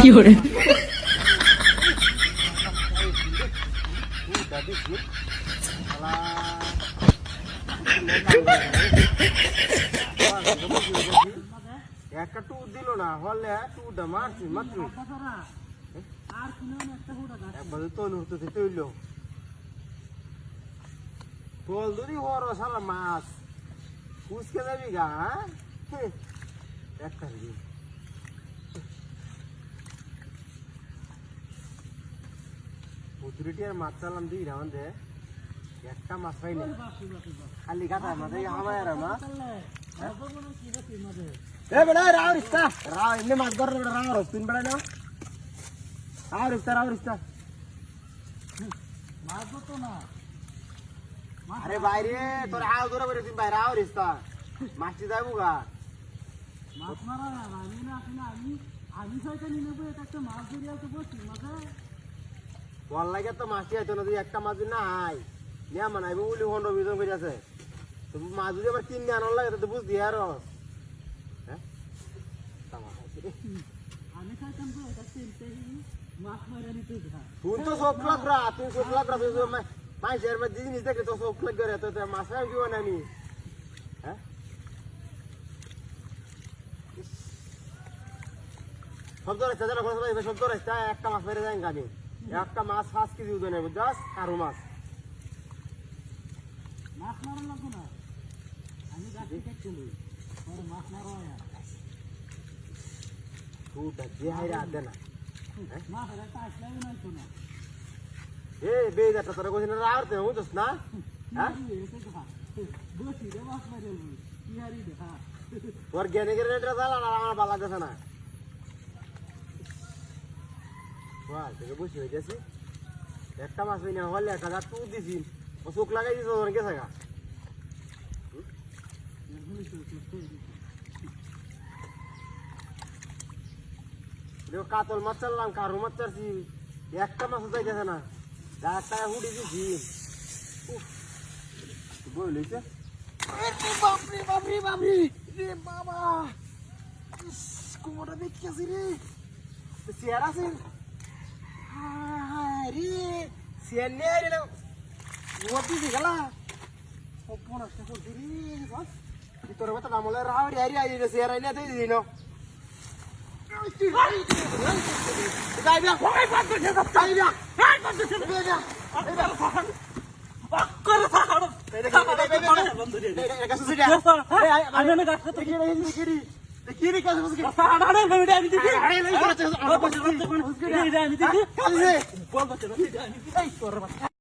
fiore, একটা two দিল না হলে টুটা মারছি মাত্র একবারে তৈল হতে তৈল তোল ধরি হর সারা মাছ ফুসকে যাবি গা হ্যাঁ একটা পুতুরিটি আর মাছ চালাম দিই আমাদের একটা মাছ পাইনি খালি গাটা মাছ আমার মাছ এ বেড়া রাও রিস্তা রাও এমনি মাছ ধরে রাও রস তিন বেড়া না রাও রিস্তা মাছ ধরতো না আরে বাইরে তোর আও ধরে বেরে তুই বাইরে রাও রিস্তা মাছটি যাবো গা মাছ মারা আমি না আমি ছয়টা নিয়ে নেবো এটা একটা মাছ ধরিয়া তো বসি মাঝে বল লাগে তো মাছটি আছে না তুই একটা মাছ না আই নিয়া মানাইবো বলি হন্ড বিজন করে আছে তো মাছ যদি আবার কিনে আনার লাগে তো বুঝ দিয়ে আর হ্যাঁ আমি খাইতাম তো এটা চিনতে মাছ মারা নিতে যা তুই তো সব লাগরা তুই সব লাগরা তুই মাছের মধ্যে জিনিস দেখে তো সব লাগ করে তো মাছ আর কি বানানি হ্যাঁ সব তো রাস্তা যারা কথা সব তো রাস্তা একটা মাছ মেরে যায় আমি একটা মাছ 5 কেজি ওজনের বুঝছস কারো মাছ মাছ মারা লাগবে না আমি গাছি কাটছিলি আর মাছ মারা হয় তুইটা যে হাইরা দে না মাছ একটা আসলে না তো না এই বেজাটা তোরা কইছিস না রাতে বুঝছস না হ্যাঁ বসি রে মাছ মারে কি হারি দেখা তোর জ্ঞানে জ্ঞানে এটা জানা না আমার ভালো লাগতেছে না বাহ থেকে বসে হয়ে গেছি একটা মাছ হই না হলে একটা গাছ তুই দিছি ও চোখ লাগাই দিছ তোর গেছে গা দেখো কাতল মাছ চাললাম কারো মাছ চারছি একটা মাছও যাইতেছে না যা টাকা হুড়ি দিছি বই লইছে বাপরে বাপরে বাপরে রে বাবা কোমরটা দেখতেছি রে চেয়ার আছে রে চেয়ার নিয়ে রে ওটি গেলা অপনাশটা করছি রে বাস তোর কথা নামলে রাওরি হারি আই রে চেয়ার আইনা দেই দিনো যাই বিয়া ওই বাদ দে যাই বিয়া এই বাদ দে বিয়া এই বাদ করে থাড় বন্ধু রে এটা কাছে যা আমি না গাছ তো কি রে কাছে বসে আড়াড়ে ভিডিও আমি দেখি আরে লই করতে আমি দেখি কাছে বল বল এই তোর